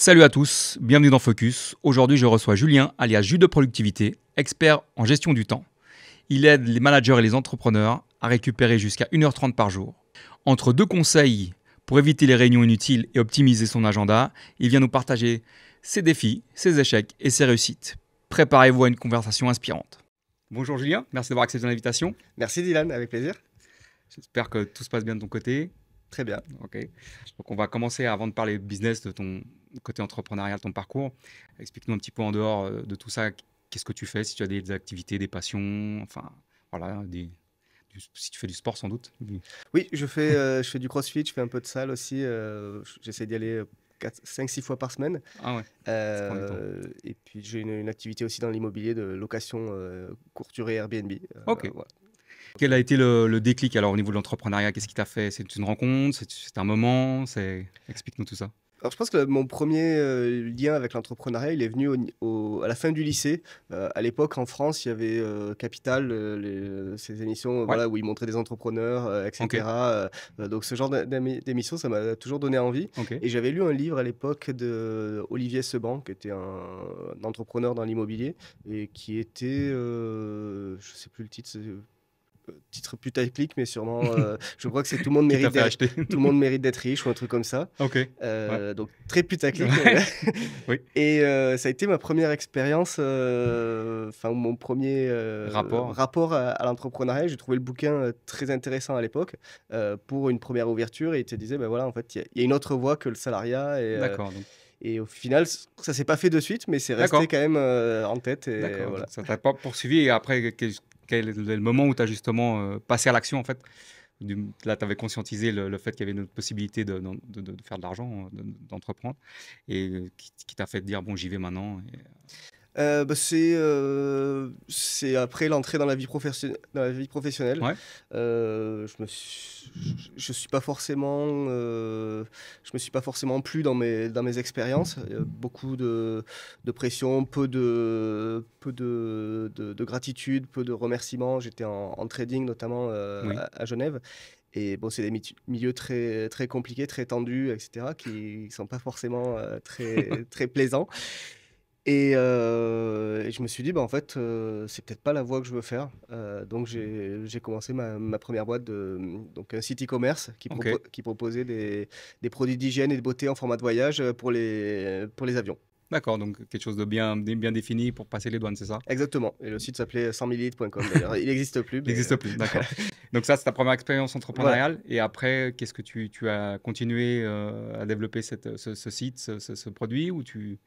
Salut à tous, bienvenue dans Focus. Aujourd'hui, je reçois Julien, alias Jules de Productivité, expert en gestion du temps. Il aide les managers et les entrepreneurs à récupérer jusqu'à 1h30 par jour. Entre deux conseils pour éviter les réunions inutiles et optimiser son agenda, il vient nous partager ses défis, ses échecs et ses réussites. Préparez-vous à une conversation inspirante. Bonjour Julien, merci d'avoir accepté l'invitation. Merci Dylan, avec plaisir. J'espère que tout se passe bien de ton côté. Très bien. Ok. Donc on va commencer avant de parler business de ton côté entrepreneurial, ton parcours. Explique-nous un petit peu en dehors de tout ça, qu'est-ce que tu fais, si tu as des activités, des passions, enfin voilà, si tu fais du sport sans doute. Oui, je fais du crossfit, je fais un peu de salle aussi. J'essaie d'y aller 5-6 fois par semaine. Ah ouais, ça prend du temps. Et puis j'ai une activité aussi dans l'immobilier de location courte durée Airbnb. Ok. Voilà. Quel a été le déclic alors au niveau de l'entrepreneuriat? Qu'est-ce qui t'a fait? C'est une rencontre? C'est un moment? Explique-nous tout ça. Alors je pense que mon premier lien avec l'entrepreneuriat, il est venu à la fin du lycée. À l'époque, en France, il y avait Capital, ces émissions Ouais. voilà, où ils montraient des entrepreneurs, Ok. etc. Donc ce genre d'émission, ça m'a toujours donné envie. Ok. Et j'avais lu un livre à l'époque de Olivier Seban, qui était un entrepreneur dans l'immobilier et qui était, je sais plus le titre, titre putaclic, mais sûrement, je crois que c'est tout le monde Qui t'a mérite fait acheter? tout le monde mérite d'être riche ou un truc comme ça. Ok. Ouais. Donc très putaclic. Ouais. Oui. Et ça a été ma première expérience, enfin mon premier rapport à l'entrepreneuriat. J'ai trouvé le bouquin très intéressant à l'époque pour une première ouverture. Et il te disait, ben voilà, en fait, il y a une autre voie que le salariat. D'accord. Donc, Et au final, ça s'est pas fait de suite, mais c'est d'accord. resté quand même en tête. Et D'accord. voilà. Donc, ça t'a pas poursuivi et après, quel est le moment où tu as justement passé à l'action en fait? Là, tu avais conscientisé le fait qu'il y avait une possibilité de faire de l'argent, d'entreprendre, et qui t'a fait te dire, bon, j'y vais maintenant. Bah, c'est après l'entrée dans la vie professionnelle. Ouais, Je suis pas forcément, je me suis pas forcément plu dans mes expériences. Beaucoup de pression, peu de gratitude, peu de remerciements. J'étais en trading notamment, oui, à Genève et bon, c'est des milieux très très compliqués, très tendus et cetera, qui sont pas forcément, très très plaisants. Et je me suis dit: «Bah, en fait, c'est peut-être pas la voie que je veux faire». Donc j'ai commencé ma première boîte donc un site e-commerce ok, qui proposait des produits d'hygiène et de beauté en format de voyage, pour les avions. d'accord, donc quelque chose de bien défini pour passer les douanes, c'est ça? Exactement, et le site s'appelait 100ml.com d'ailleurs. Il n'existe plus, Il mais n'existe plus, d'accord. Donc ça, c'est ta première expérience voilà. entrepreneuriale, et après, qu'est-ce que tu as continué à développer ce site, ce produit, ou tu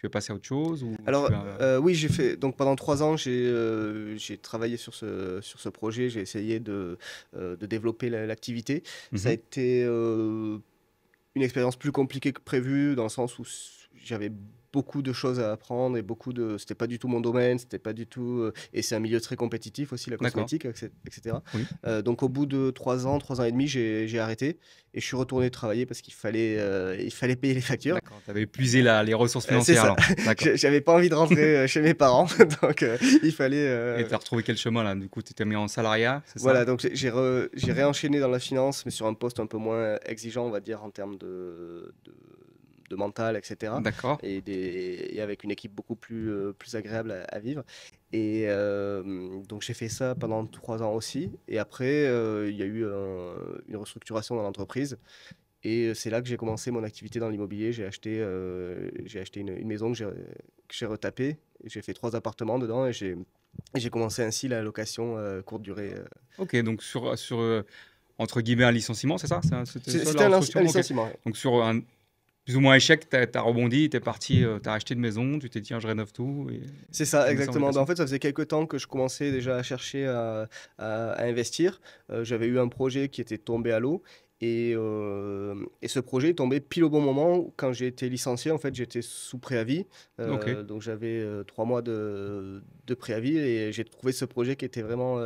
es passé à autre chose, ou Alors, tu as... oui, j'ai fait donc pendant 3 ans, j'ai travaillé sur ce projet. J'ai essayé de développer l'activité. Ça a Mhm. été, une expérience plus compliquée que prévu dans le sens où j'avais beaucoup de choses à apprendre et c'était pas du tout mon domaine, c'était pas du tout, et c'est un milieu très compétitif aussi, la D'accord, cosmétique, etc. oui. Donc au bout de 3 ans et demi, j'ai arrêté et je suis retourné travailler parce il fallait payer les factures. D'accord, tu avais épuisé les ressources C'est financières ça. alors. D'accord. J'avais pas envie de rentrer chez mes parents, donc il fallait. Et tu as retrouvé quel chemin là? Du coup, tu t'es mis en salariat, c'est ça? Voilà, donc j'ai réenchaîné dans la finance, mais sur un poste un peu moins exigeant, on va dire, en termes de mental, etc. D'accord. Et avec une équipe beaucoup plus agréable à vivre. Et donc j'ai fait ça pendant 3 ans aussi. Et après, il y a eu une restructuration dans l'entreprise. Et c'est là que j'ai commencé mon activité dans l'immobilier. J'ai acheté une maison que j'ai retapée. J'ai fait 3 appartements dedans et j'ai commencé ainsi la location courte durée. Ok, donc sur entre guillemets un licenciement, c'est ça? C'était ça C'était la un restructuration? Ok. licenciement. Ouais. Donc sur un plus ou moins échec, tu as rebondi, tu es parti, tu as acheté une maison, tu t'es dit, tiens, je rénove tout, et C'est ça, tu mets ça en exactement. En location. fait, ça faisait quelques temps que je commençais déjà à chercher à investir. J'avais eu un projet qui était tombé à l'eau. Et ce projet est tombé pile au bon moment. Quand j'ai été licencié, en fait, j'étais sous préavis. Ok, Donc j'avais 3 mois de préavis et j'ai trouvé ce projet qui était vraiment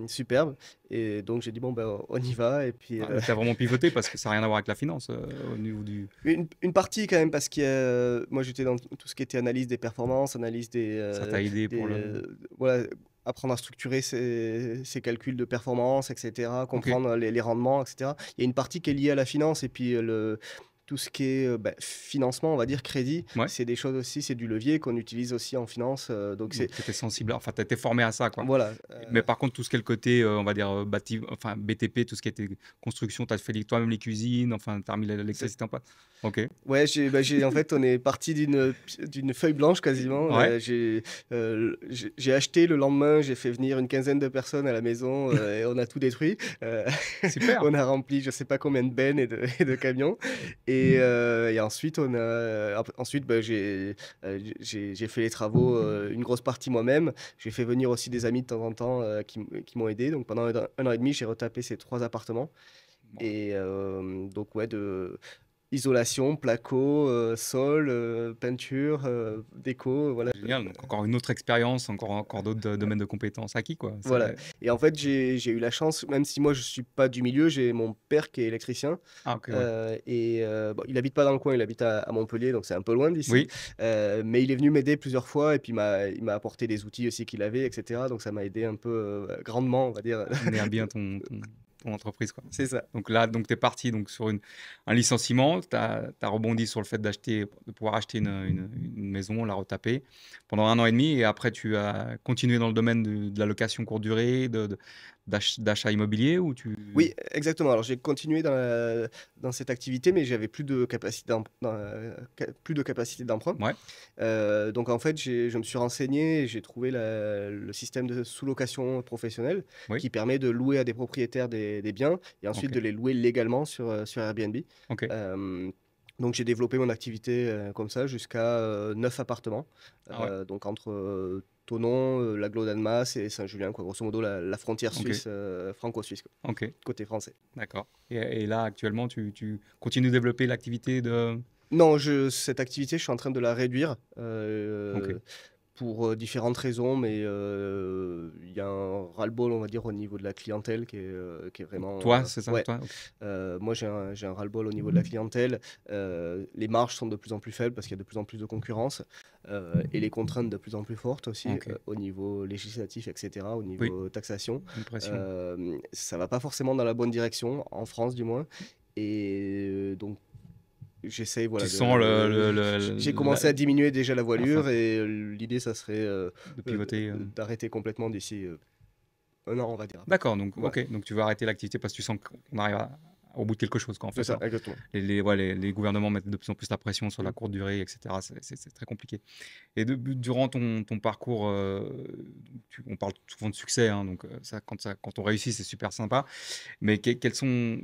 superbe. Et donc j'ai dit, bon, ben, on y va. Et puis, ah, mais tu as vraiment pivoté parce que ça n'a rien à voir avec la finance au niveau du... une partie quand même, parce que moi j'étais dans tout ce qui était analyse des performances, analyse Ça t'a aidé pour le... voilà, apprendre à structurer ses calculs de performance, etc., Ok, comprendre les rendements, etc. Il y a une partie qui est liée à la finance et puis tout ce qui est financement, on va dire crédit, Ouais. c'est des choses aussi, c'est du levier qu'on utilise aussi en finance. Donc c'est Donc tu étais sensible, enfin tu étais formé à ça, quoi. voilà. Mais par contre, tout ce qui est le côté, on va dire, enfin BTP, tout ce qui était construction, tu as fait toi-même les cuisines, enfin tu as remis C'est l'électricité en place. Ok. Ouais, en fait, on est parti d'une feuille blanche quasiment. Ouais, J'ai acheté le lendemain, j'ai fait venir une quinzaine de personnes à la maison et on a tout détruit. super. On a rempli je sais pas combien de bennes et de camions. Et ensuite, j'ai fait les travaux, une grosse partie moi-même. J'ai fait venir aussi des amis de temps en temps qui m'ont aidé. Donc pendant 1 an et demi, j'ai retapé ces 3 appartements. Bon, Et donc, ouais, isolation, placo, sol, peinture, déco, voilà. génial. Donc encore une autre expérience, encore d'autres domaines de compétences acquis, quoi. Voilà. Et en fait, j'ai eu la chance, même si moi je suis pas du milieu, j'ai mon père qui est électricien. Ah ok, ouais. Bon, il habite pas dans le coin, il habite à Montpellier, donc c'est un peu loin d'ici. Oui, Mais il est venu m'aider plusieurs fois et puis il m'a apporté des outils aussi qu'il avait, etc. Donc ça m'a aidé un peu grandement, on va dire. à mener à bien ton entreprise, quoi. C'est ça. Donc là, tu es parti donc, sur un licenciement, tu as rebondi sur le fait de pouvoir acheter une maison, la retaper pendant 1 an et demi, et après tu as continué dans le domaine de la location courte durée, d'achat immobilier, ou tu... Oui, exactement. Alors j'ai continué dans cette activité, mais j'avais plus de capacité d'emprunt. Ouais, Donc en fait, je me suis renseigné et j'ai trouvé le système de sous-location professionnelle oui, qui permet de louer à des propriétaires des biens et ensuite ok, de les louer légalement sur Airbnb. ok. Euh, donc j'ai développé mon activité comme ça jusqu'à 9 appartements. Ah ouais, Donc entre Thonon, l'Aglo d'Annemasse et Saint-Julien, quoi, grosso modo la frontière ok, suisse, franco-suisse, quoi, ok, côté français. d'accord. Et là, actuellement, tu continues de développer l'activité de... Non, cette activité, je suis en train de la réduire Ok. pour différentes raisons, mais il y a un ras-le-bol, on va dire, au niveau de la clientèle qui est vraiment. Toi, c'est ça, Ouais, toi? Ok. moi j'ai un ras-le-bol au niveau de la clientèle. Les marges sont de plus en plus faibles parce qu'il y a de plus en plus de concurrence et les contraintes de plus en plus fortes aussi Ok. au niveau législatif, etc., au Oui, niveau taxation. une pression. Ça va pas forcément dans la bonne direction, en France du moins. Et donc j'essaye, Tu voilà, sens j'ai commencé à diminuer déjà la enfin, voilure et l'idée, ça serait de pivoter. d'arrêter complètement d'ici 1 an, on va dire à peu près. D'accord, donc Voilà, ok, donc tu vas arrêter l'activité parce que tu sens qu'on arrive au bout de quelque chose, quoi, en c'est fait, ça, hein. exactement. Les gouvernements mettent de plus en plus la pression sur la Mm. courte durée, etc. C'est très compliqué. Et durant ton parcours, on parle souvent de succès, hein, donc quand on réussit, c'est super sympa. Mais quels sont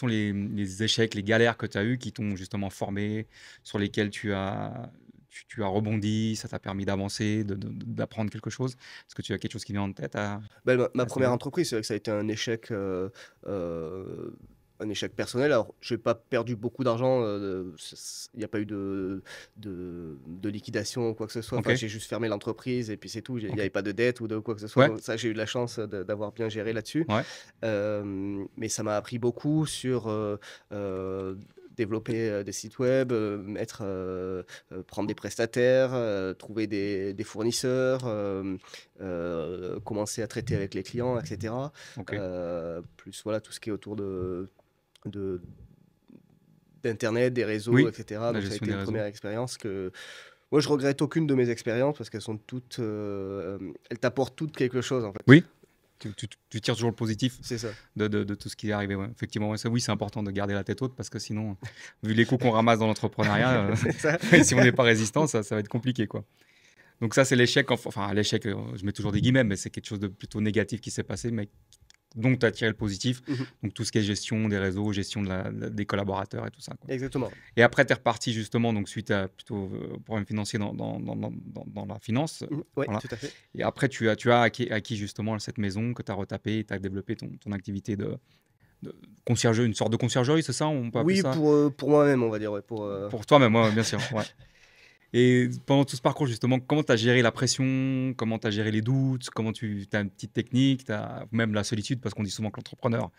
les échecs, les galères que tu as eues qui t'ont justement formé, sur lesquels tu as rebondi, ça t'a permis d'avancer, d'apprendre quelque chose? Est-ce que tu as quelque chose qui vient en tête Ben, ma à ce première niveau-là? entreprise, c'est vrai que ça a été euh, un échec personnel. Alors, je n'ai pas perdu beaucoup d'argent, il n'y a pas eu de liquidation ou quoi que ce soit. Ok, Enfin, j'ai juste fermé l'entreprise et puis c'est tout. Il n'y ok. avait pas de dette ou de quoi que ce soit. Ouais, Donc ça, j'ai eu de la chance d'avoir bien géré là-dessus. ouais, Mais ça m'a appris beaucoup sur développer des sites web, prendre des prestataires, trouver des fournisseurs, commencer à traiter avec les clients, etc. ok. Plus voilà tout ce qui est autour de- d'Internet, des réseaux, Oui, etc. la Donc ça a gestion été des une réseaux. première expérience que moi je regrette aucune de mes expériences parce qu'elles sont toutes, elles t'apportent toutes quelque chose en fait. Oui, tu tires toujours le positif C'est ça. de tout ce qui est arrivé. Ouais. Effectivement, ouais, oui, c'est important de garder la tête haute parce que sinon, vu les coups qu'on ramasse dans l'entrepreneuriat, C'est ça. si on n'est pas résistant, ça va être compliqué, quoi. Donc ça, c'est l'échec. Enfin, l'échec, je mets toujours des guillemets, mais c'est quelque chose de plutôt négatif qui s'est passé, mais donc tu as tiré le positif. Mhm. Donc tout ce qui est gestion des réseaux, gestion des collaborateurs et tout ça, quoi. Exactement. Et après, tu es reparti justement, donc suite à plutôt problème financier dans la finance. Mhm. Ouais, Voilà. tout à fait. Et après, tu as acquis justement cette maison que tu as retapée, tu as développé ton activité de conciergerie, une sorte de conciergerie, c'est ça? On peut appeler Oui, ça? pour moi-même, on va dire, ouais, Pour toi-même, ouais, bien sûr. Ouais. Et pendant tout ce parcours, justement, comment tu as géré la pression? Comment tu as géré les doutes? Comment tu as une petite technique? Tu as même la solitude, parce qu'on dit souvent que l'entrepreneur,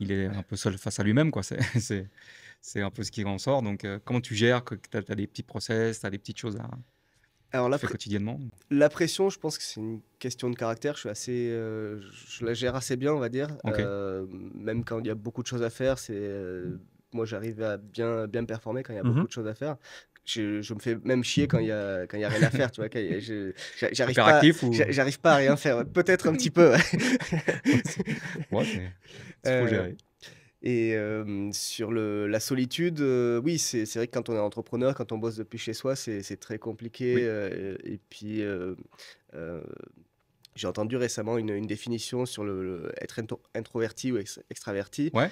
il est un peu seul face à lui-même, quoi. C'est un peu ce qui en sort. Donc, comment tu gères? Que tu as des petits process, tu as des petites choses Alors que tu fais quotidiennement? la pression, je pense que c'est une question de caractère. Je la gère assez bien, on va dire. Ok, Même quand il y a beaucoup de choses à faire, moi moi j'arrive à bien performer quand il y a beaucoup Mhm. de choses à faire. Je me fais même chier quand il y a rien à faire, tu vois. Hyperactif ou... J'arrive pas à rien faire. Ouais. Peut-être un petit peu. Ouais. Ouais, c'est faut Euh, gérer. et sur la solitude, oui, c'est vrai que quand on est entrepreneur, quand on bosse depuis chez soi, c'est très compliqué. Oui, Et puis, euh, j'ai entendu récemment une définition sur être introverti ou extraverti. ouais,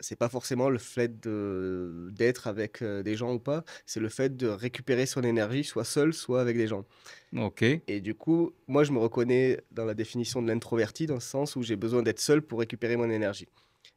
C'est pas forcément le fait d'être avec des gens ou pas, c'est le fait de récupérer son énergie, soit seul, soit avec des gens. ok, Et du coup, moi, je me reconnais dans la définition de l'introverti, dans le sens où j'ai besoin d'être seul pour récupérer mon énergie.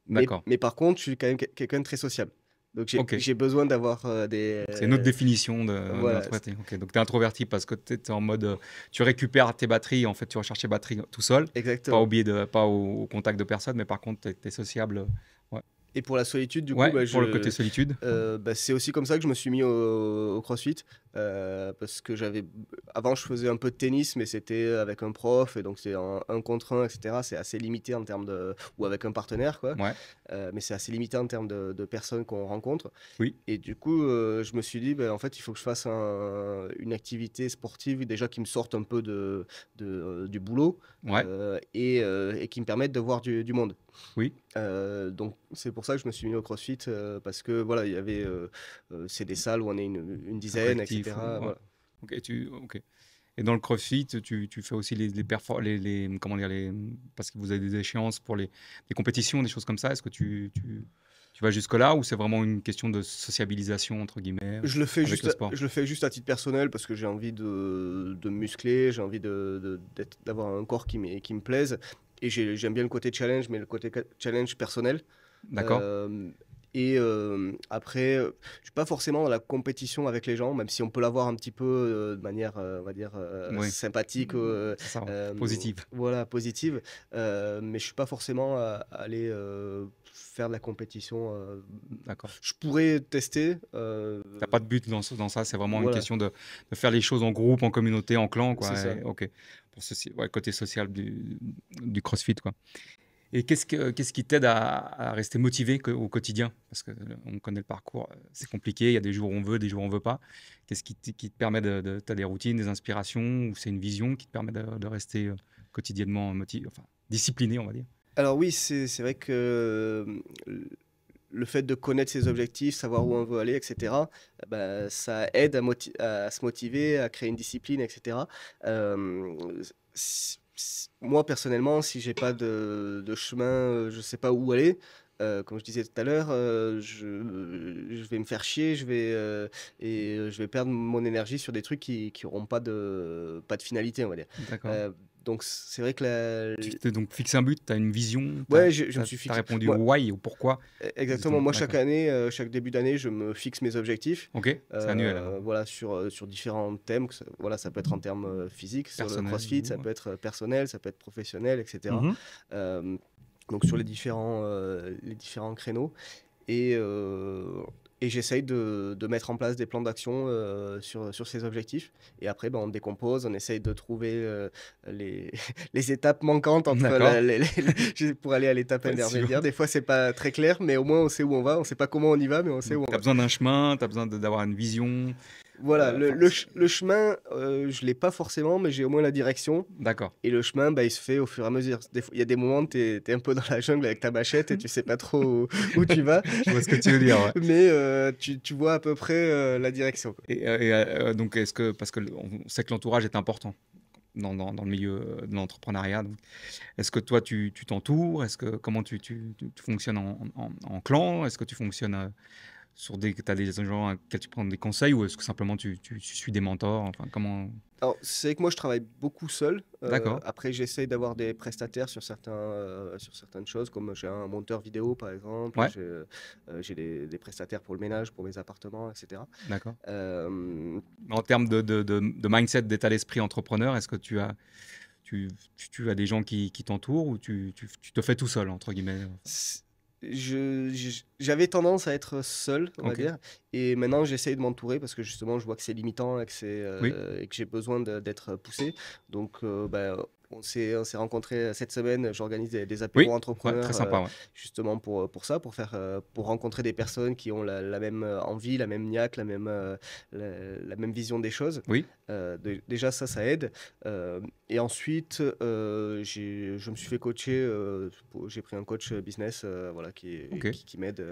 d'accord. Mais par contre, je suis quand même quelqu'un de très sociable. Donc Ok, j'ai besoin d'avoir donc c'est une autre définition de voilà, l'introverti. Ok, donc tu es introverti parce que tu es en mode, tu récupères tes batteries, en fait, tu recherches tes batteries tout seul, pas exactement. oublier pas au contact de personne, mais par contre, tu es sociable. Ouais. Et pour la solitude, du coup, Ouais, bah, pour le côté solitude. bah, c'est aussi comme ça que je me suis mis au CrossFit. Parce que avant, je faisais un peu de tennis, mais c'était avec un prof, et donc c'est un contre un, etc. C'est assez limité en termes de. Ou avec un partenaire, quoi. Ouais, Mais c'est assez limité en termes de personnes qu'on rencontre. oui, Et du coup, je me suis dit, bah, en fait, il faut que je fasse une activité sportive déjà qui me sorte un peu du boulot ouais, et qui me permette de voir du monde. oui, Donc c'est pour ça que je me suis mis au CrossFit parce que voilà, il y avait c'est des salles où on est une un dizaine, collectif. etc. Ouais. Voilà. Ok, ok. Et dans le CrossFit, tu fais aussi comment dire, parce que vous avez des échéances pour les compétitions, des choses comme ça. Est-ce que tu vas jusque-là ou c'est vraiment une question de sociabilisation, entre guillemets, avec le sport? Je le fais juste à titre personnel parce que j'ai envie de me muscler, j'ai envie d'avoir un corps qui me plaise. Et j'aime bien le côté challenge, mais le côté challenge personnel. D'accord? Euh, et après, je suis pas forcément dans la compétition avec les gens, même si on peut l'avoir un petit peu de manière, on va dire, Oui, sympathique, c'est ça, ouais. euh, Positive. voilà, positive. Mais je suis pas forcément à aller faire de la compétition. D'accord. Je pourrais tester. T'as pas de but dans ça, c'est vraiment une Voilà, question de faire les choses en groupe, en communauté, en clan, c'est quoi. ça. Ok. Pour ceci, ouais, côté social du CrossFit, quoi. Et qu'est-ce qui t'aide à rester motivé au quotidien? Parce qu'on connaît le parcours, c'est compliqué, il y a des jours où on veut, des jours où on veut pas. Qu'est-ce qui te permet t'as des routines, des inspirations, ou c'est une vision qui te permet de rester quotidiennement motivé, enfin, discipliné, on va dire? Alors oui, c'est vrai que le fait de connaître ses objectifs, savoir où on veut aller, etc., bah, ça aide à se motiver, à créer une discipline, etc. Euh, Moi, personnellement, si j'ai pas de chemin, je sais pas où aller. Comme je disais tout à l'heure, je vais me faire chier, je vais perdre mon énergie sur des trucs qui auront pas de finalité, on va dire. D'accord. Euh, donc c'est vrai que Tu t'es donc fixé un but, tu as une vision, ouais, je me suis t'as fixé. répondu au Moi, why, au pourquoi, exactement. justement. Moi, chaque D'accord. année, chaque début d'année, je me fixe mes objectifs. Ok, c'est annuel alors. Voilà, sur différents thèmes. Voilà, ça peut être en termes physiques sur le Personnel. CrossFit, ça Ouais. peut être personnel, ça peut être professionnel, etc. Mhm. Euh, donc sur les différents créneaux. Et, euh, et j'essaye de mettre en place des plans d'action sur ces objectifs. Et après, ben, on décompose, on essaye de trouver les, les étapes manquantes D'accord. pour aller à l'étape Ouais, intermédiaire. Des fois, c'est pas très clair, mais au moins, on sait où on va. On sait pas comment on y va, mais on sait Donc, où on tu as va. besoin d'un chemin, tu as besoin d'avoir une vision. Voilà, Enfin, le chemin, je l'ai pas forcément, mais j'ai au moins la direction. d'accord. Et le chemin, bah, il se fait au fur et à mesure. Il y a des moments où tu es un peu dans la jungle avec ta machette et tu sais pas trop où tu vas. Je vois ce que tu veux dire, ouais. Mais tu vois à peu près la direction, quoi. Donc, parce que on sait que l'entourage est important dans le milieu de l'entrepreneuriat. Donc, est-ce que toi, tu t'entoures? Comment tu fonctionnes en clan? Est-ce que tu fonctionnes t'as des gens à qui tu prends des conseils ou est-ce que simplement tu suis des mentors? Enfin, comment? Alors, c'est vrai que moi, je travaille beaucoup seul. D'accord. Après, j'essaye d'avoir des prestataires sur certaines choses, comme j'ai un monteur vidéo, par exemple. Ouais, J'ai des prestataires pour le ménage, pour mes appartements, etc. d'accord. Euh, Mais en termes de mindset, d'état d'esprit entrepreneur, est-ce que tu as des gens qui t'entourent ou tu te fais tout seul, entre guillemets? c- J'avais tendance à être seul, on va Ok. dire, et maintenant j'essaye de m'entourer parce que justement je vois que c'est limitant et Oui. et que j'ai besoin d'être poussé. Donc bah, On s'est rencontrés cette semaine. J'organise des apéros Oui, ouais, très entrepreneurs sympa, ouais. justement pour ça, pour rencontrer des personnes qui ont la même envie, la même niaque, la même vision des choses. Oui, Déjà, ça aide. Et ensuite, je me suis fait coacher. J'ai pris un coach business voilà, ok. qui m'aide.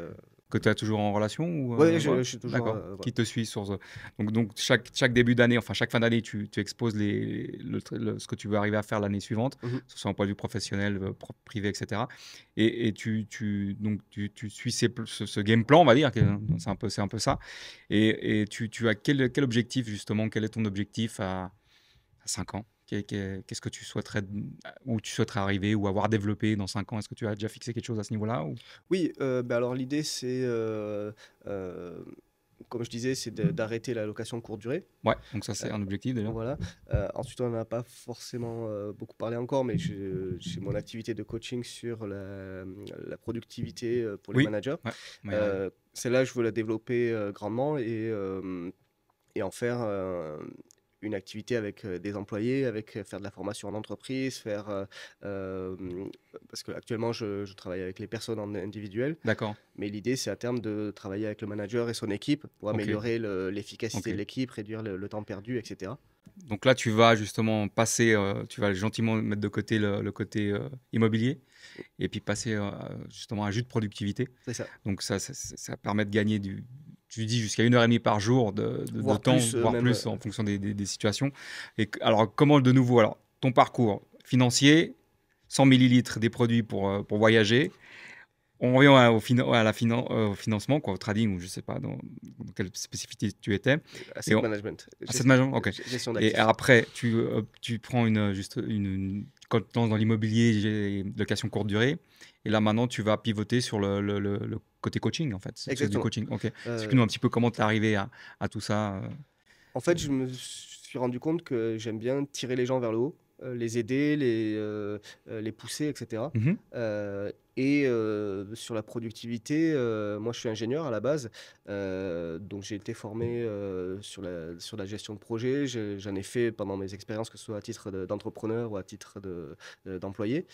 Que tu as toujours en relation ou Oui, ouais, je suis toujours. d'accord. Voilà. Qui te suit sur donc chaque début d'année, enfin chaque fin d'année, tu exposes ce que tu veux arriver à faire l'année suivante, Mhm. que ce soit en point de vue professionnel, privé, etc. Et donc tu suis ce game plan, on va dire, c'est un peu ça. Et tu as quel objectif justement, quel est ton objectif à 5 ans? Qu'est-ce que tu souhaiterais, où tu souhaiterais arriver ou avoir développé dans 5 ans? Est-ce que tu as déjà fixé quelque chose à ce niveau-là ou... Oui, bah alors l'idée, euh, comme je disais, c'est d'arrêter la location courte durée. Ouais, donc ça c'est un objectif déjà. Voilà. Ensuite, on n'en a pas forcément beaucoup parlé encore, mais j'ai mon activité de coaching sur la productivité pour les Oui, managers. ouais, on va y arriver. Celle-là, je veux la développer grandement et en faire une activité avec des employés, faire de la formation en entreprise, euh, parce qu'actuellement, je travaille avec les personnes en individuel, D'accord, mais l'idée, c'est à terme de travailler avec le manager et son équipe pour ok, améliorer l'efficacité de ok. l'équipe, réduire le temps perdu, etc. Donc là, tu vas justement passer, tu vas gentiment mettre de côté le côté immobilier et puis passer justement à un jus de productivité. C'est ça. Donc ça permet de gagner tu dis jusqu'à 1 heure et demie par jour de Voire temps, plus, voire même. plus en fonction des situations. Alors, comment de nouveau, alors, ton parcours financier, 100 millilitres des produits pour voyager. On revient au financement, quoi, au trading, ou je ne sais pas dans quelle spécificité tu étais. Et Asset management, asset management, ok. gestion Et d'actifs. après, tu prends quand tu te lances dans l'immobilier, location courte durée. Et là, maintenant, tu vas pivoter sur le côté coaching, en fait. C'est du Exactement. coaching, ok. Euh, Explique-nous un petit peu comment tu es arrivé à tout ça. En fait, je me suis rendu compte que j'aime bien tirer les gens vers le haut, les aider, les pousser, etc. Mhm. Sur la productivité, moi je suis ingénieur à la base, donc j'ai été formé sur la gestion de projet. J'en ai fait pendant mes expériences, que ce soit à titre d'entrepreneur ou à titre d'employé.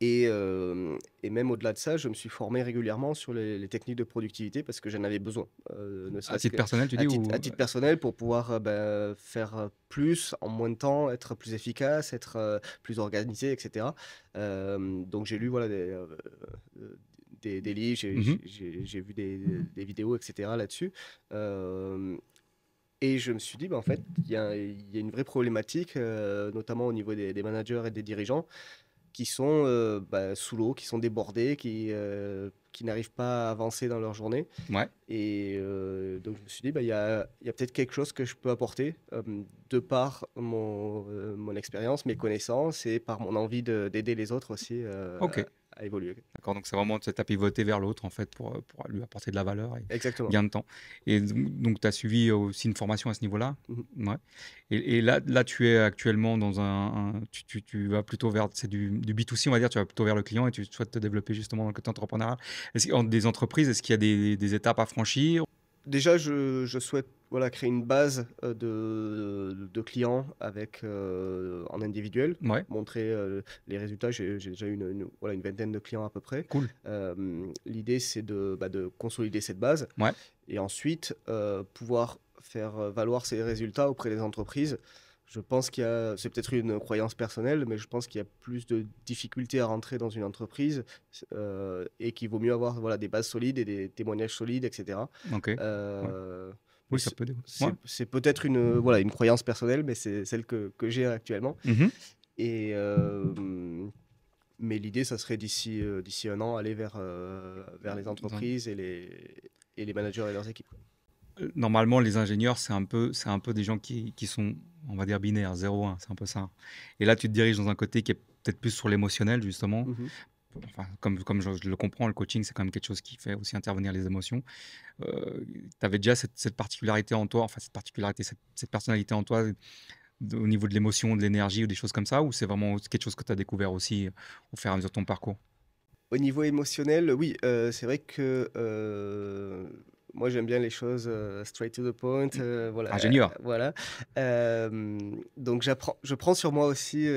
Euh, et même au-delà de ça, je me suis formé régulièrement sur les techniques de productivité parce que j'en avais besoin, ne À serait-ce titre que personnel, tu dis à ou... titre personnel pour pouvoir faire plus en moins de temps, être plus efficace, être plus organisé, etc. Donc j'ai lu voilà, des livres, Mhm. j'ai vu des vidéos, etc. là-dessus. Euh, et je me suis dit, bah, en fait, il y a une vraie problématique, notamment au niveau des managers et des dirigeants qui sont sous l'eau, qui sont débordés, qui n'arrivent pas à avancer dans leur journée. Ouais. Et donc je me suis dit, bah, il y a peut-être quelque chose que je peux apporter de par mon expérience, mes connaissances et par mon envie d'aider les autres aussi Ok. à évoluer. D'accord, donc c'est vraiment, tu as pivoté vers l'autre en fait pour lui apporter de la valeur et Exactement. gain de temps. Et donc tu as suivi aussi une formation à ce niveau-là. Mhm. Ouais. Et là, tu es actuellement dans tu vas plutôt vers, c'est du B2C, on va dire, tu vas plutôt vers le client et tu souhaites te développer justement dans le côté entrepreneurial. Entre des entreprises, est-ce qu'il y a des étapes à franchir? Déjà, je souhaite voilà, créer une base de clients en individuel, Ouais, montrer les résultats. J'ai déjà voilà, une vingtaine de clients à peu près. cool. L'idée, c'est de consolider cette base Ouais, et ensuite pouvoir faire valoir ces résultats auprès des entreprises. Je pense c'est peut-être une croyance personnelle, mais je pense qu'il y a plus de difficultés à rentrer dans une entreprise et qu'il vaut mieux avoir voilà, des bases solides et des témoignages solides, etc. ok. Ouais. Mais Oui, ça peut. Ouais. c'est peut-être voilà, une croyance personnelle, mais c'est celle que j'ai actuellement. Mhm. Et, mais l'idée, ça serait d'ici un an, aller vers les entreprises et les managers et leurs équipes. Normalement, les ingénieurs, c'est un peu des gens qui sont, on va dire, binaires, 0-1, c'est un peu ça. Et là, tu te diriges dans un côté qui est peut-être plus sur l'émotionnel, justement. Mhm. Enfin, comme je le comprends, le coaching, c'est quand même quelque chose qui fait aussi intervenir les émotions. Tu avais déjà cette particularité en toi, enfin, cette personnalité en toi, au niveau de l'émotion, de l'énergie ou des choses comme ça, ou c'est vraiment quelque chose que tu as découvert aussi au fur et à mesure de ton parcours? Au niveau émotionnel, oui, c'est vrai que moi, j'aime bien les choses straight to the point. Voilà. Ingénieur. Voilà. Donc, je prends sur moi aussi.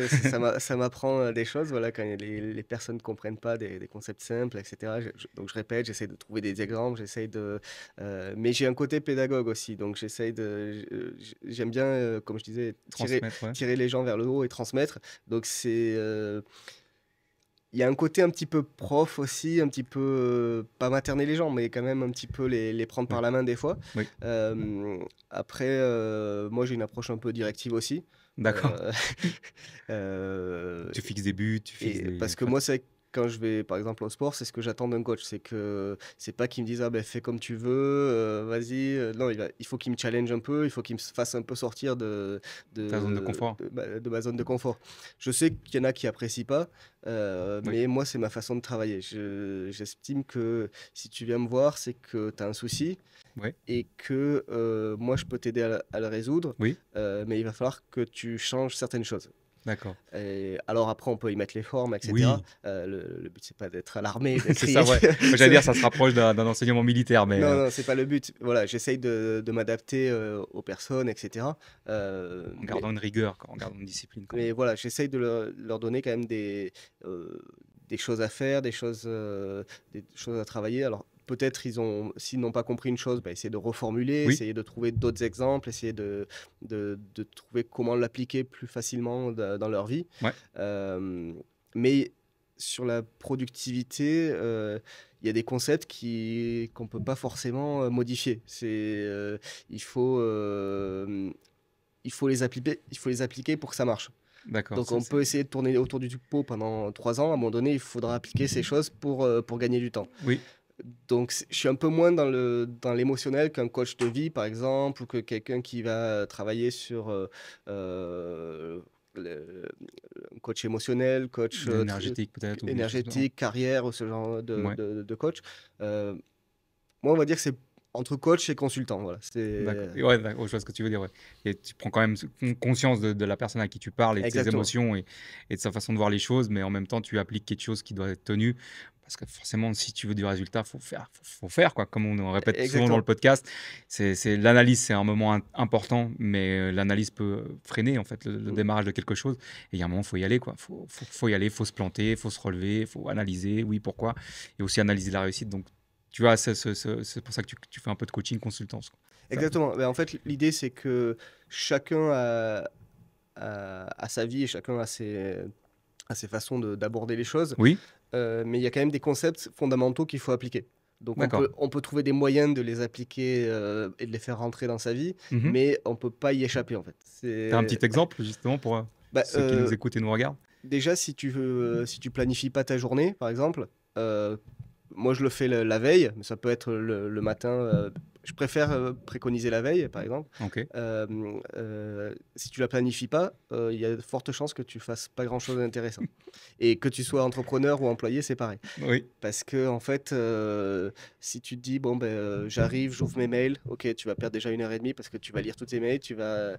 Ça m'apprend des choses. Voilà, quand les personnes ne comprennent pas des concepts simples, etc. Donc, je répète, j'essaie de trouver des exemples. Mais j'ai un côté pédagogue aussi. Donc, j'aime bien, comme je disais, Transmettre, ouais. tirer les gens vers le haut et transmettre. Donc, il y a un côté un petit peu prof aussi, un petit peu, pas materner les gens, mais quand même un petit peu les prendre par Oui, la main des fois. oui. Après, moi j'ai une approche un peu directive aussi. D'accord. Euh, euh, Tu fixes des buts, tu fixes et des... parce que moi, c'est quand je vais par exemple au sport, c'est ce que j'attends d'un coach. C'est pas qu'il me dise ah ben fais comme tu veux, vas-y. Non, il faut qu'il me challenge un peu, il faut qu'il me fasse un peu sortir ta zone de confort. de ma zone de confort. Je sais qu'il y en a qui apprécient pas, Oui, mais moi c'est ma façon de travailler. J'estime que si tu viens me voir, c'est que tu as un souci oui, et que moi je peux t'aider à le résoudre, oui, mais il va falloir que tu changes certaines choses. d'accord. Et alors après, on peut y mettre les formes, etc. Oui, Le but, c'est pas d'être à l'armée, de c'est crier. ça, ouais. Moi, j'allais dire, ça se rapproche d'un enseignement militaire, mais Non, non, c'est pas le but. Voilà, j'essaye de m'adapter aux personnes, etc. Euh, en mais, gardant une rigueur, quoi, en gardant une discipline quand même. mais voilà, j'essaye de leur donner quand même euh, des choses à faire, des choses à travailler. Alors peut-être s'ils n'ont pas compris une chose, bah, essayer de reformuler, Oui, essayer de trouver d'autres exemples, essayer de trouver comment l'appliquer plus facilement dans leur vie. ouais, Mais sur la productivité, il y a des concepts qu'on ne peut pas forcément modifier. Il faut, euh, il faut les appliquer pour que ça marche. d'accord. Donc on peut essayer de tourner autour du pot pendant 3 ans. À un moment donné, il faudra appliquer ces choses pour gagner du temps. Oui, Donc je suis un peu moins dans l'émotionnel qu'un coach de vie, par exemple, ou que quelqu'un qui va travailler sur le, un coach émotionnel, coach énergétique peut-être, ou des choses comme ça. énergétique, carrière, ou ce genre Ouais, de coach. Euh, Moi, on va dire que c'est entre coach et consultant. Voilà. d'accord. Et ouais, d'accord, je vois ce que tu veux dire, ouais. Et tu prends quand même conscience de la personne à qui tu parles et de ses Exactement. émotions et de sa façon de voir les choses, mais en même temps, tu appliques quelque chose qui doit être tenu. Parce que forcément, si tu veux du résultat, faut faire, quoi. Comme on répète souvent dans le Exactement. podcast, l'analyse, c'est un moment important, mais l'analyse peut freiner en fait le Mm. démarrage de quelque chose. Et il y a un moment, faut y aller, quoi. Faut y aller, faut se planter, faut se relever, faut analyser, oui, pourquoi, et aussi analyser la réussite. Donc, tu vois, c'est pour ça que tu fais un peu de coaching, consultance, quoi. Ça- Exactement. Ben, en fait, l'idée, c'est que chacun a sa vie et chacun a ses façons d'aborder les choses. Oui, Mais il y a quand même des concepts fondamentaux qu'il faut appliquer. Donc d'accord. on peut trouver des moyens de les appliquer et de les faire rentrer dans sa vie, Mhm. mais on ne peut pas y échapper en fait. T'as un petit exemple justement pour Bah, ceux qui nous écoutent et nous regardent? déjà, si tu planifies pas ta journée, par exemple, moi je le fais la veille, mais ça peut être le matin. Je préfère préconiser la veille, par exemple. Ok. Si tu la planifies pas, il y a de fortes chances que tu fasses pas grand-chose d'intéressant. Et que tu sois entrepreneur ou employé, c'est pareil. Oui, Parce que, en fait, si tu te dis, bon, ben, j'arrive, j'ouvre mes mails, ok, tu vas perdre déjà 1 heure et demie parce que tu vas lire tous tes mails, tu vas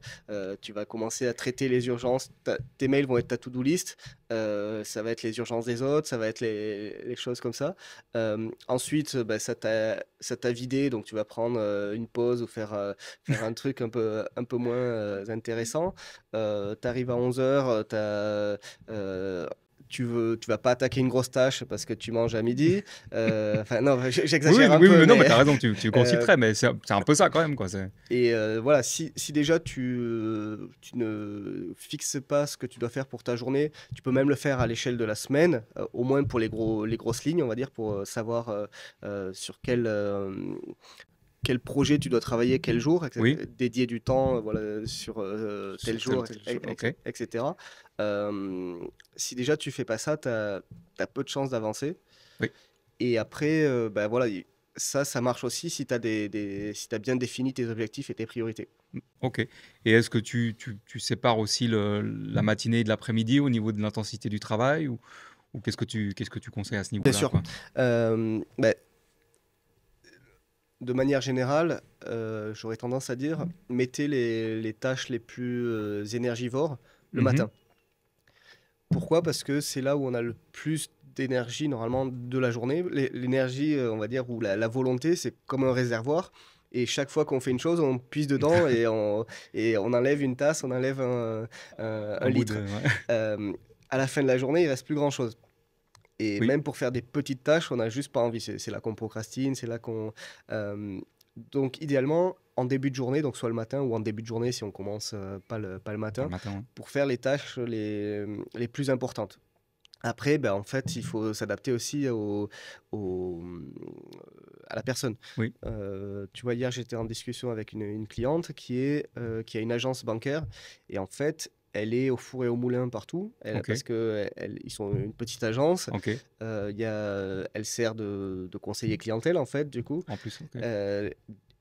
commencer à traiter les urgences. Tes mails vont être ta to-do list, ça va être les urgences des autres, ça va être les choses comme ça. Ensuite, ben, ça t'a vidé, donc tu vas prendre une pause ou faire un truc un peu moins intéressant. Tu arrives à 11 h, tu vas pas attaquer une grosse tâche parce que tu manges à midi. Enfin, non, oui, j'exagère un oui, peu, mais non, mais mais t'as raison, tu conciles euh, très, mais c'est un peu ça quand même, quoi. voilà, si déjà tu ne fixes pas ce que tu dois faire pour ta journée, tu peux même le faire à l'échelle de la semaine, au moins pour les grosses lignes, on va dire, pour savoir sur quel projet tu dois travailler, quel jour, Oui, dédier du temps voilà, sur tel sur jour, tel jour, ok. etc. Euh, Si déjà tu fais pas ça, tu as peu de chances d'avancer. Oui, Et après, bah, voilà, ça marche aussi si tu as, si t'as bien défini tes objectifs et tes priorités. ok. Et est-ce que tu sépares aussi la matinée de l'après-midi au niveau de l'intensité du travail ou qu'est-ce que tu conseilles à ce Bien niveau-là, sûr. quoi? Bah, de manière générale, j'aurais tendance à dire, mettez les tâches les plus énergivores le Mhm. matin. Pourquoi? Parce que c'est là où on a le plus d'énergie normalement de la journée. L'énergie, on va dire, ou la volonté, c'est comme un réservoir. Et chaque fois qu'on fait une chose, on puise dedans et on enlève une tasse, on enlève un Un bout litre. de... ouais. Euh, à la fin de la journée, il reste plus grand-chose. Et Oui, même pour faire des petites tâches, on n'a juste pas envie. C'est là qu'on procrastine, c'est là qu'on... euh, donc idéalement, en début de journée, donc soit le matin ou en début de journée si on commence pas le pas matin, le matin. Ouais. pour faire les tâches les plus importantes. Après, ben, en fait, il faut s'adapter aussi au- à la personne. Oui, Tu vois, hier, j'étais en discussion avec une cliente qui a une agence bancaire et en fait, elle est au four et au moulin partout ok, parce ils sont une petite agence. ok. Elle sert de conseiller clientèle, en fait, du coup. En plus, ok. Euh,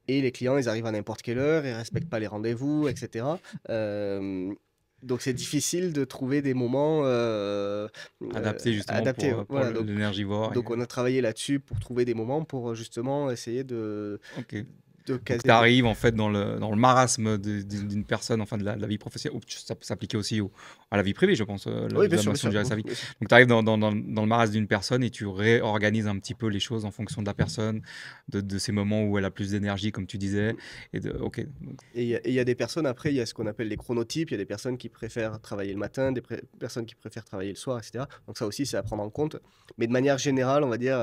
et les clients, ils arrivent à n'importe quelle heure, ils respectent pas les rendez-vous, etc. Euh, donc c'est difficile de trouver des moments Adapté justement adaptés. pour Voilà, l'énergivore. donc on a travaillé là-dessus pour trouver des moments pour justement essayer Ok. de Donc caser tu des... arrives en fait dans le marasme d'une personne, enfin de la vie professionnelle. Oups, ça peut s'appliquer aussi à la vie privée, je pense, Oui, bien la sûr, bien façon de sûr. gérer sa vie. Bien sûr. Donc tu arrives dans le marasme d'une personne et tu réorganises un petit peu les choses en fonction de la personne, de ces moments où elle a plus d'énergie, comme tu disais. Ok. Donc, Et il y a des personnes, après, il y a ce qu'on appelle les chronotypes. Il y a des personnes qui préfèrent travailler le matin, personnes qui préfèrent travailler le soir, etc. Donc ça aussi, c'est à prendre en compte. Mais de manière générale, on va dire,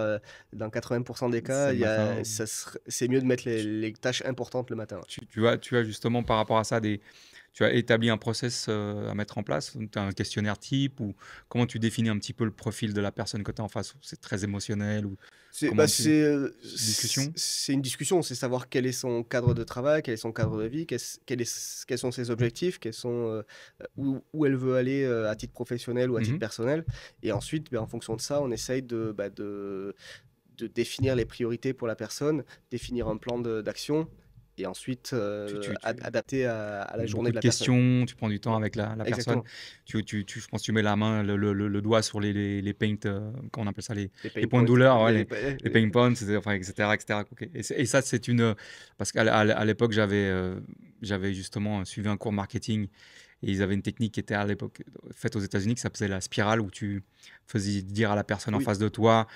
dans 80% des cas, c'est le matin. c'est mieux de mettre les tâches importantes le matin. Ouais. Tu as justement par rapport à ça tu as établi un process à mettre en place. Tu as un questionnaire type ou comment tu définis un petit peu le profil de la personne que tu as en face? C'est très émotionnel ou comment discussion? C'est une discussion, c'est savoir quel est son cadre de travail, quel est son cadre de vie, quels sont ses objectifs, où elle veut aller à titre professionnel ou à titre Mhm. personnel. Et ensuite, ben, en fonction de ça, on essaye de définir les priorités pour la personne, définir un plan d'action et ensuite adapter à la journée Beaucoup de de la personne. questions, tu prends du temps avec la personne. Exactement. Je pense que tu mets la main, le doigt sur les paint, comment on appelle ça, Les les pain points de points, douleur, ouais, les les- pain points, enfin, etc., etc. Ok. Et ça, c'est parce qu'à l'époque, j'avais justement suivi un cours marketing et ils avaient une technique qui était à l'époque faite aux États-Unis qui s'appelait la spirale où tu faisais dire à la personne en Oui, face de toi,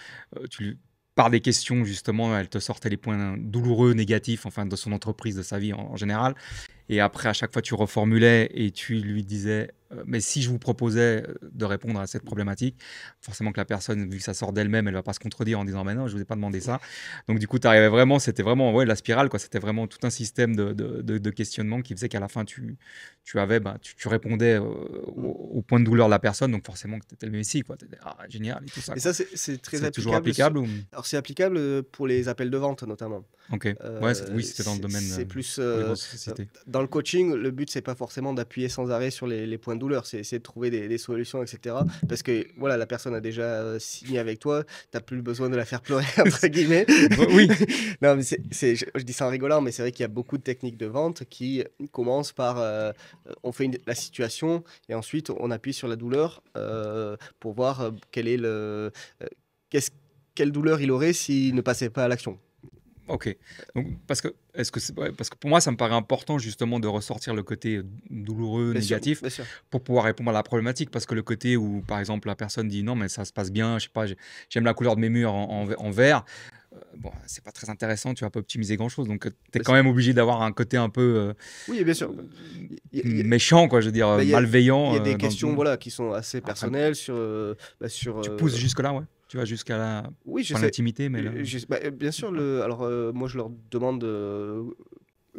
par des questions, justement, elle te sortait les points douloureux, négatifs, enfin, de son entreprise, de sa vie en général. Et après, à chaque fois, tu reformulais et tu lui disais, mais si je vous proposais de répondre à cette problématique, forcément que la personne, vu que ça sort d'elle-même, elle va pas se contredire en disant, mais non, je vous ai pas demandé ça. Donc du coup, tu arrivais vraiment, c'était vraiment ouais, la spirale, quoi. C'était vraiment tout un système de questionnement qui faisait qu'à la fin, tu répondais au point de douleur de la personne. Donc forcément, que tu étais le messie, quoi. T'étais, ah, génial et tout ça, et quoi. ça, c'est très C'est toujours applicable. applicable ou... Alors, c'est applicable pour les appels de vente, notamment. Ok. Ouais, oui, c'était dans le domaine C'est plus pour les grosses sociétés. dans le coaching, le but c'est pas forcément d'appuyer sans arrêt sur les points de douleur, c'est essayer de trouver des solutions, etc. Parce que voilà, la personne a déjà signé avec toi, t'as plus besoin de la faire pleurer entre guillemets. Oui, Non, mais je dis ça en rigolant, mais c'est vrai qu'il y a beaucoup de techniques de vente qui commencent par on fait la situation et ensuite on appuie sur la douleur pour voir quel est euh, qu'est-ce- quelle douleur il aurait s'il ne passait pas à l'action. ok. Donc, parce que pour moi, ça me paraît important justement de ressortir le côté douloureux, Bien sûr, négatif, bien sûr. pour pouvoir répondre à la problématique. Parce que le côté où, par exemple, la personne dit non, mais ça se passe bien, je sais pas, j'aime la couleur de mes murs en vert. Bon, c'est pas très intéressant, tu vas pas optimiser grand-chose. Donc, tu es Bien quand sûr. même obligé d'avoir un côté un peu Oui, bien sûr. méchant, quoi, je veux dire, Bah, il y malveillant. a des questions voilà, qui sont assez Après, personnelles sur tu pousses jusque-là, ouais. Tu vas jusqu'à la... oui, je Pas sais. l'intimité, mais là... Bien sûr, alors moi je leur demande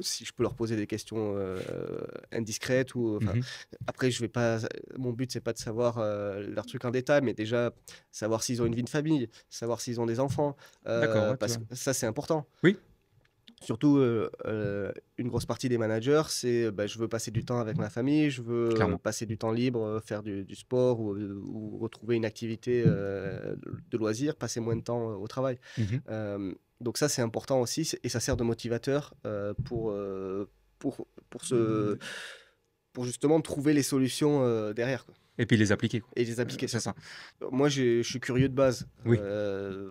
si je peux leur poser des questions indiscrètes ou enfin Mhm. après je vais pas mon but c'est pas de savoir leurs trucs en détail mais déjà savoir s'ils ont une vie de famille, savoir s'ils ont des enfants D'accord, ouais, tu parce vois. que ça c'est important. Oui, Surtout, une grosse partie des managers, c'est, bah, je veux passer du temps avec ma famille, je veux clairement. passer du temps libre, faire du sport ou retrouver une activité, de loisir, passer moins de temps, au travail. Mhm. Donc ça, c'est important aussi et ça sert de motivateur, pour pour justement trouver les solutions, derrière, quoi Et puis les appliquer, quoi. et les appliquer C'est surtout. ça. Moi, je suis curieux de base. Oui.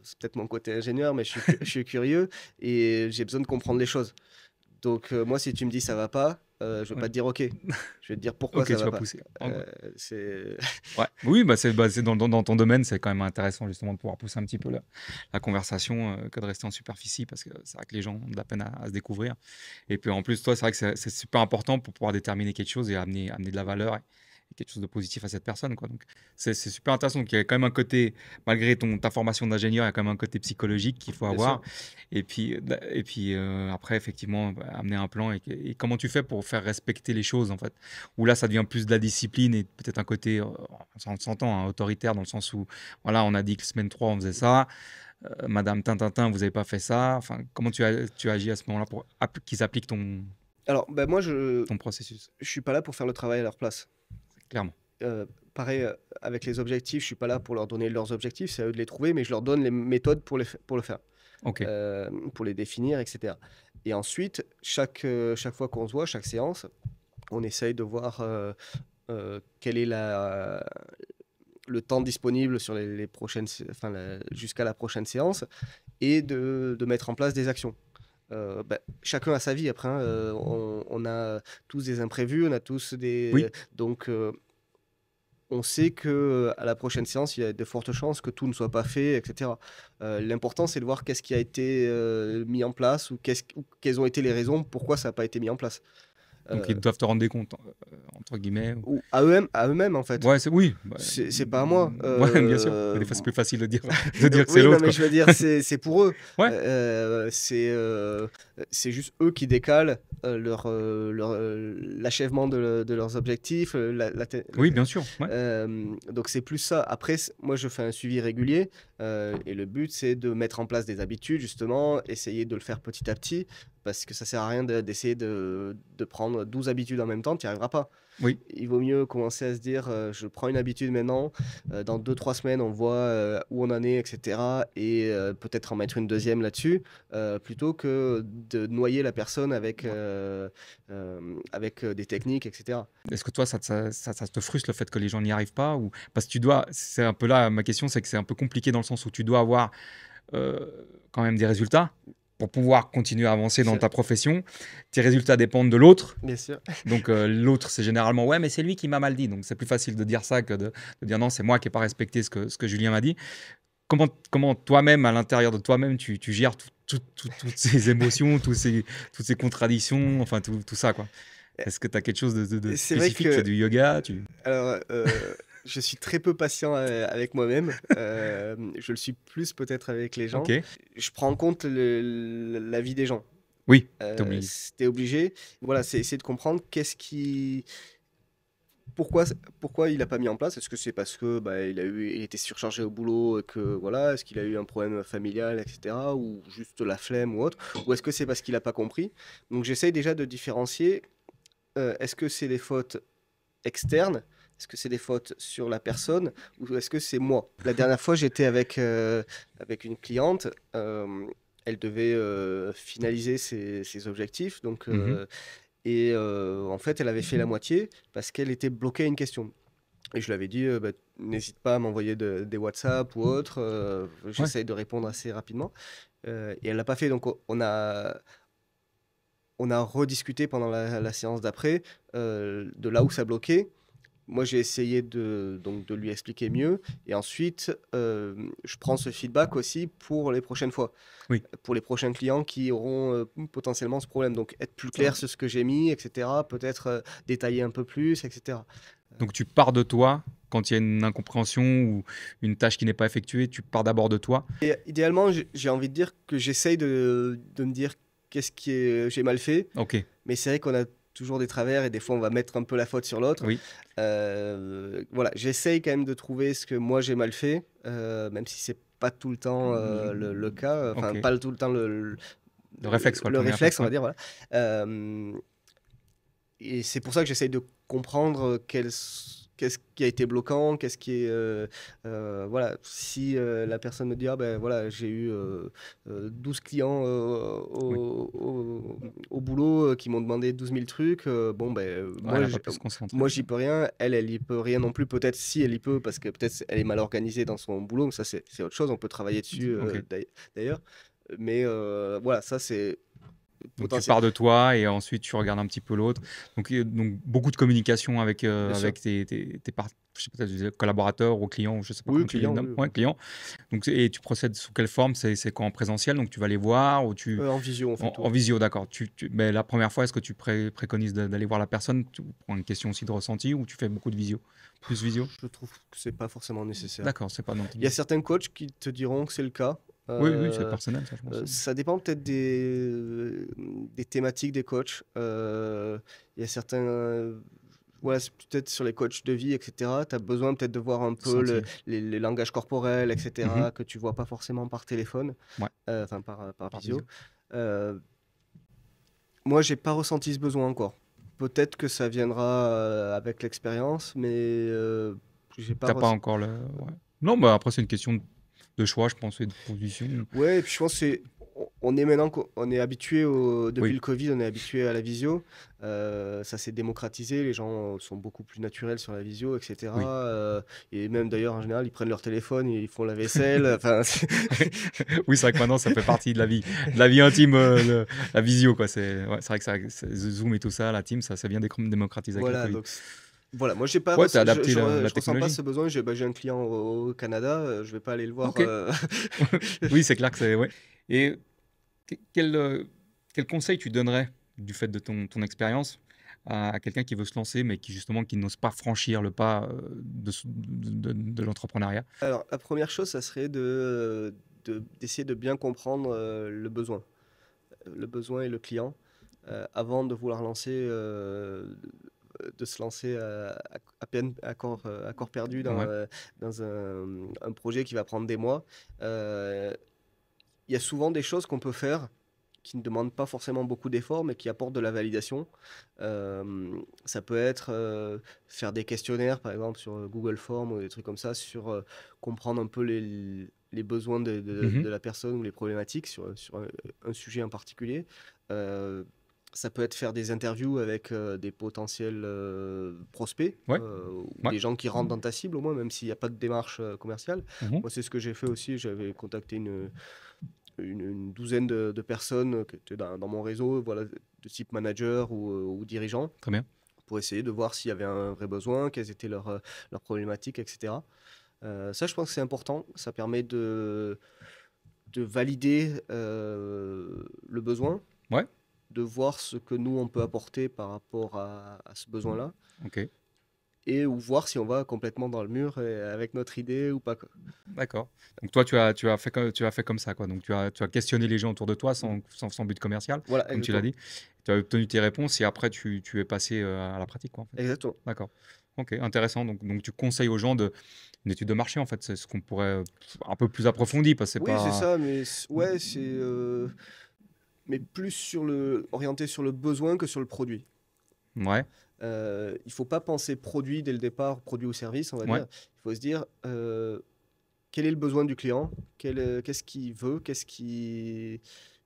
C'est peut-être mon côté ingénieur, mais je suis curieux et j'ai besoin de comprendre les choses. Donc, moi, si tu me dis ça va pas, je vais Ouais. pas te dire OK. Je vais te dire pourquoi Ok, ça tu va vas pas. pousser. En gros. C'est Ouais. Oui, c'est dans ton domaine, c'est quand même intéressant justement de pouvoir pousser un petit peu la conversation que de rester en superficie parce que c'est vrai que les gens ont de la peine à se découvrir. Et puis en plus, toi, c'est vrai que c'est super important pour pouvoir déterminer quelque chose et amener de la valeur et quelque chose de positif à cette personne, quoi. Donc c'est super intéressant. Donc il y a quand même un côté, malgré ta formation d'ingénieur, il y a quand même un côté psychologique qu'il faut bien avoir. sûr. Et puis après, effectivement, bah, amener un plan et comment tu fais pour faire respecter les choses, en fait. Où là, ça devient plus de la discipline et peut-être un côté, on s'entend, hein, autoritaire, dans le sens où, voilà, on a dit que semaine 3 on faisait ça. Madame Tintintin, vous n'avez pas fait ça. Enfin, comment tu agis à ce moment-là pour qu'ils appliquent Alors, ben moi, je ton processus, je suis pas là pour faire le travail à leur place. clairement. Pareil, avec les objectifs, je suis pas là pour leur donner leurs objectifs, c'est à eux de les trouver, mais je leur donne les méthodes pour le faire, Ok. pour les définir, et cetera. Et ensuite, chaque fois qu'on se voit, chaque séance, on essaye de voir, quel est le temps disponible sur les prochaines enfin, jusqu'à la prochaine séance et de mettre en place des actions. Bah, chacun a sa vie après, hein, on a tous des imprévus, on a tous Oui, des... Donc, on sait que à la prochaine séance, il y a de fortes chances que tout ne soit pas fait, etc. L'important, c'est de voir qu'est-ce qui a été mis en place ou quelles ont été les raisons pourquoi ça n'a pas été mis en place. donc Euh, ils doivent te rendre des comptes, entre guillemets. ou à eux-mêmes, en fait. Ouais, oui. Bah, C'est pas à moi. ouais, bien sûr. Mais des fois, c'est plus facile de dire que c'est Oui, non, l'autre, mais quoi. je veux dire, c'est pour eux. Ouais, C'est juste eux qui décalent l'achèvement de leurs objectifs. oui, bien sûr. Ouais. Donc c'est plus ça. Après, moi, je fais un suivi régulier et le but, c'est de mettre en place des habitudes, justement, essayer de le faire petit à petit, parce que ça sert à rien d'essayer de prendre 12 habitudes en même temps, tu n'y arriveras pas. Oui. Il vaut mieux commencer à se dire, je prends une habitude maintenant, dans 2-3 semaines, on voit où on en est, etc. Et peut-être en mettre une deuxième là-dessus, plutôt que de noyer la personne avec des techniques, etc. Est-ce que toi, ça te frustre le fait que les gens n'y arrivent pas ou... Parce que tu dois, c'est un peu là, ma question, c'est que c'est un peu compliqué dans le sens où tu dois avoir euh, quand même des résultats pour pouvoir continuer à avancer dans C'est- ta profession. Tes résultats dépendent de l'autre. Bien sûr. Donc l'autre, c'est généralement, ouais, mais c'est lui qui m'a mal dit. Donc c'est plus facile de dire ça que de dire non, c'est moi qui n'ai pas respecté ce que Julien m'a dit. Comment toi-même, à l'intérieur de toi-même, tu gères toutes ces émotions, toutes ces contradictions, enfin tout ça, quoi. Est-ce que tu as quelque chose de C'est vrai spécifique? Tu fais que, du yoga alors, je suis très peu patient avec moi-même. Je le suis plus peut-être avec les gens. Ok. Je prends en compte la vie des gens. Oui, t'es obligé. T'es obligé. Voilà, c'est essayer de comprendre pourquoi, pourquoi il n'a pas mis en place. Est-ce que c'est parce que bah, il était surchargé au boulot et que voilà, est-ce qu'il a eu un problème familial, etc. Ou juste la flemme ou autre. Ou est-ce que c'est parce qu'il n'a pas compris. Donc j'essaye déjà de différencier. Est-ce que c'est des fautes externes? Est-ce que c'est des fautes sur la personne ou est-ce que c'est moi? La dernière fois, j'étais avec une cliente. Elle devait finaliser ses objectifs. Donc, Mhm. et en fait, elle avait fait la moitié parce qu'elle était bloquée à une question. Et je lui avais dit, bah, n'hésite pas à m'envoyer des WhatsApp ou autre. Ouais. J'essaye de répondre assez rapidement. Et elle l'a pas fait. Donc, on a rediscuté pendant la séance d'après de là où ça bloquait. Moi, j'ai essayé donc, de lui expliquer mieux. Et ensuite, je prends ce feedback aussi pour les prochaines fois, Oui. pour les prochains clients qui auront potentiellement ce problème. Donc, être plus Ça va. clair sur ce que j'ai mis, etc. Peut-être détailler un peu plus, etc. Donc tu pars de toi quand il y a une incompréhension ou une tâche qui n'est pas effectuée, tu pars d'abord de toi. Et idéalement, j'ai envie de dire que j'essaye de me dire qu'est-ce que j'ai mal fait. Ok. Mais c'est vrai qu'on a toujours des travers et des fois on va mettre un peu la faute sur l'autre. Oui. Voilà, j'essaye quand même de trouver ce que moi j'ai mal fait, même si c'est pas tout le temps le cas, enfin Ok. pas tout le temps Le réflexe, quoi. le Premier réflexe, réflexe, on va ouais. dire, voilà. Et c'est pour ça que j'essaye de comprendre qu'est-ce qui a été bloquant, qu'est-ce qui est... voilà, si la personne me dit, ah ben voilà, j'ai eu 12 clients Oui. au boulot qui m'ont demandé 12 000 trucs, bon ben Ouais, elle va pas pu se concentrer. moi j'y peux rien, elle y peut rien non plus, peut-être si elle y peut, parce que peut-être elle est mal organisée dans son boulot, mais ça c'est autre chose, on peut travailler dessus Ok. d'ailleurs. Mais voilà, ça c'est Donc tu pars de toi et ensuite tu regardes un petit peu l'autre. Donc beaucoup de communication avec, avec je sais pas, tes collaborateurs ou clients, je sais pas Oui, comment tu les client, nommes. oui. Ouais, clients. Donc, et tu procèdes sous quelle forme? C'est quoi, en présentiel? Donc tu vas les voir ou En visio, on fait en tout. visio, d'accord. Mais la première fois, est-ce que tu préconises d'aller voir la personne pour une question aussi de ressenti ou tu fais beaucoup de visio? Plus visio? Je trouve que c'est pas forcément nécessaire. D'accord, c'est pas non. Il y a certains coachs qui te diront que c'est le cas. Oui, c'est personnel, ça, je pense. Ça dépend peut-être des thématiques des coachs. Il y a certains. Voilà, c'est peut-être sur les coachs de vie, etc. Tu as besoin peut-être de voir un peu les langages corporels, etc., que tu vois pas forcément par téléphone, Ouais. enfin par visio. Moi, j'ai pas ressenti ce besoin encore. Peut-être que ça viendra avec l'expérience, mais j'ai pas. T'as pas encore le. Ouais. Non, bah après c'est une question de choix, je pense, et de position. Ouais, et puis je pense que c'est. On est maintenant on est habitué depuis le Covid, on est habitué à la visio. Ça s'est démocratisé, les gens sont beaucoup plus naturels sur la visio, etc. Oui. Et même d'ailleurs, en général, ils prennent leur téléphone, ils font la vaisselle. Enfin, oui, c'est vrai que maintenant, ça fait partie de la vie intime, la visio, quoi. C'est vrai que Zoom et tout ça, la team, ça s'est bien démocratisé avec le voilà, Covid. donc voilà, moi j'ai pas t'as adapté je la ressens pas technologie. ce besoin. J'ai un client au Canada, je vais pas aller le voir. Ok. Oui, c'est clair que c'est. Ouais. Et quel conseil tu donnerais du fait de ton expérience à quelqu'un qui veut se lancer, mais qui n'ose pas franchir le pas de l'entrepreneuriat? Alors, la première chose, ça serait d'essayer de bien comprendre le besoin et le client, avant de vouloir de se lancer à peine à corps perdu dans un projet qui va prendre des mois. Il y a souvent des choses qu'on peut faire qui ne demandent pas forcément beaucoup d'efforts, mais qui apportent de la validation. Ça peut être faire des questionnaires, par exemple, sur Google Forms ou des trucs comme ça, sur comprendre un peu les besoins de la personne ou les problématiques sur un sujet en particulier. Ça peut être faire des interviews avec des potentiels prospects, ou des gens qui rentrent dans ta cible, au moins, même s'il n'y a pas de démarche commerciale. Moi, c'est ce que j'ai fait aussi. J'avais contacté une douzaine de personnes qui étaient dans mon réseau, voilà, de type manager ou dirigeant. Très bien. Pour essayer de voir s'il y avait un vrai besoin, quelles étaient leurs problématiques, etc. Ça, je pense que c'est important. Ça permet de valider le besoin, de voir ce que nous, on peut apporter par rapport à ce besoin-là. Ok. Et ou voir si on va complètement dans le mur avec notre idée ou pas. D'accord. Donc toi, tu as fait comme ça, quoi. Donc tu as questionné les gens autour de toi sans but commercial, voilà, comme tu l'as dit. Tu as obtenu tes réponses et après tu es passé à la pratique, quoi, en fait. Exactement. D'accord. Ok, intéressant. Donc tu conseilles aux gens une étude de marché, en fait. C'est ce qu'on pourrait un peu plus approfondi, parce que oui, c'est ça, mais ouais, c'est mais plus orienté sur le besoin que sur le produit. Ouais. Il faut pas penser produit dès le départ, produit ou service, on va dire. Il faut se dire quel est le besoin du client, qu'est-ce qu'il veut,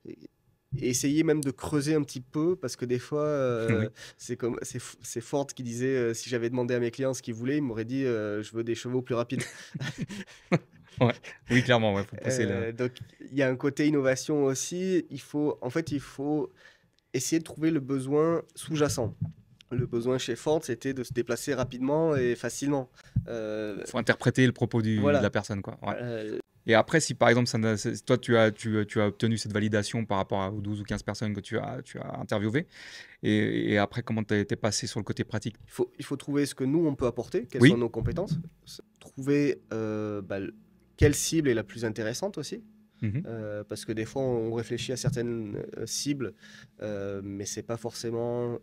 et essayer même de creuser un petit peu, parce que des fois, c'est Ford qui disait si j'avais demandé à mes clients ce qu'ils voulaient, ils m'auraient dit je veux des chevaux plus rapides. Oui, clairement, faut pousser donc il y a un côté innovation aussi. Il faut essayer de trouver le besoin sous-jacent. Le besoin chez Ford, c'était de se déplacer rapidement et facilement. Faut interpréter le propos de la personne, quoi. Et après, si par exemple, toi, tu as obtenu cette validation par rapport aux 12 ou 15 personnes que tu as interviewées, et après, comment tu es passé sur le côté pratique? Il faut trouver ce que nous, on peut apporter, quelles sont nos compétences. Trouver quelle cible est la plus intéressante aussi. Parce que des fois, on réfléchit à certaines cibles, mais c'est pas forcément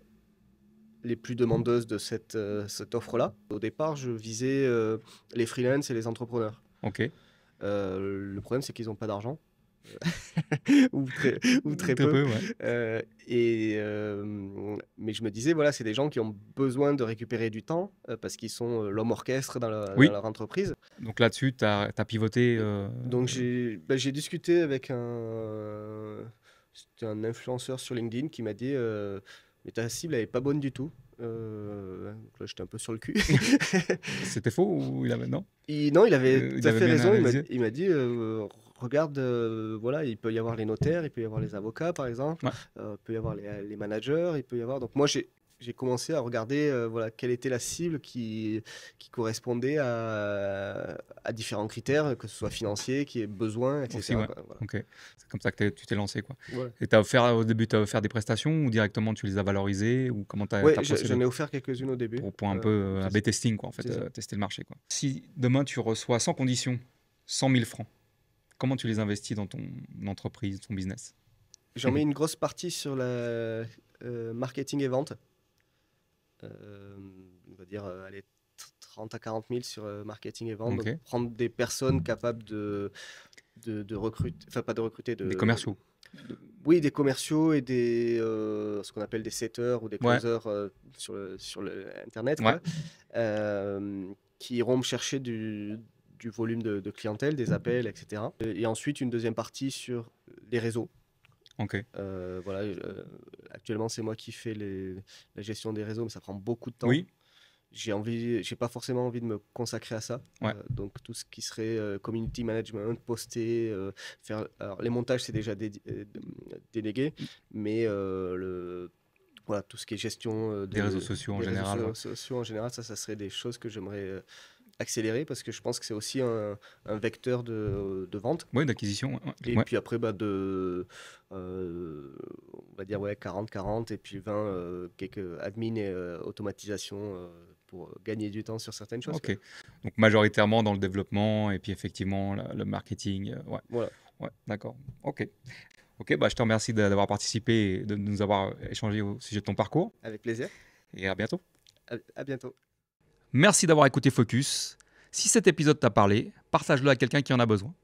les plus demandeuses de cette offre-là. Au départ, je visais les freelances et les entrepreneurs. Ok. Le problème, c'est qu'ils n'ont pas d'argent. ou très peu. Mais je me disais, voilà, c'est des gens qui ont besoin de récupérer du temps parce qu'ils sont l'homme orchestre dans leur entreprise. Donc là-dessus, tu as pivoté. Donc j'ai discuté avec c'était un influenceur sur LinkedIn qui m'a dit mais ta cible elle est pas bonne du tout. Là j'étais un peu sur le cul. C'était faux ou il avait non? Non, il avait tout à fait raison. Il m'a dit regarde, voilà, il peut y avoir les notaires, il peut y avoir les avocats, par exemple, Ouais. il peut y avoir les managers, il peut y avoir. Donc moi, j'ai commencé à regarder, voilà, quelle était la cible qui correspondait à différents critères, que ce soit financier, qui ait besoin, Aussi, etc., ouais. quoi, voilà. Ok. C'est comme ça que tu t'es lancé, quoi. Voilà. Et au début, tu as offert des prestations ou directement tu les as valorisées ou comment tu as Ouais, procédé j'en ai offert quelques-unes au début. pour un peu C'est A/B testing, quoi, en fait, c'est ça. tester le marché, quoi. Si demain tu reçois sans condition 100 000 francs, comment tu les investis dans ton entreprise, ton business? J'en mets une grosse partie sur la marketing et vente. On va dire, allez, 30 à 40 000 sur marketing et vente. Ok. Donc, prendre des personnes capables de recruter, enfin pas de recruter, Des commerciaux. oui, des commerciaux et ce qu'on appelle des setters ou des Ouais. closers sur Internet, Ouais. quoi, qui iront me chercher du volume de clientèle, des appels, etc. Et ensuite, une deuxième partie sur les réseaux. Ok. Voilà, actuellement, c'est moi qui fais la gestion des réseaux, mais ça prend beaucoup de temps. Oui. J'ai pas forcément envie de me consacrer à ça. Ouais. Donc tout ce qui serait community management, poster, faire. Alors les montages c'est déjà délégué, mais voilà, tout ce qui est gestion Des réseaux sociaux en des réseaux général. Ouais. sociaux en général, ça serait des choses que j'aimerais accélérer parce que je pense que c'est aussi un vecteur de vente. Ouais, d'acquisition. Ouais. Et Ouais. puis après, on va dire ouais, 40-40 et puis 20, quelques admin et automatisation pour gagner du temps sur certaines choses. Ok. Quoi. Donc majoritairement dans le développement et puis effectivement le marketing. Ouais. Voilà. Ouais. D'accord. Ok. Ok. Bah, je te remercie d'avoir participé et de nous avoir échangé au sujet de ton parcours. Avec plaisir. Et à bientôt. À bientôt. Merci d'avoir écouté Focus. Si cet épisode t'a parlé, partage-le à quelqu'un qui en a besoin.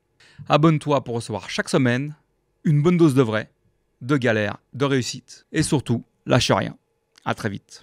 Abonne-toi pour recevoir chaque semaine une bonne dose de vrai, de galère, de réussite. Et surtout, lâche rien. À très vite.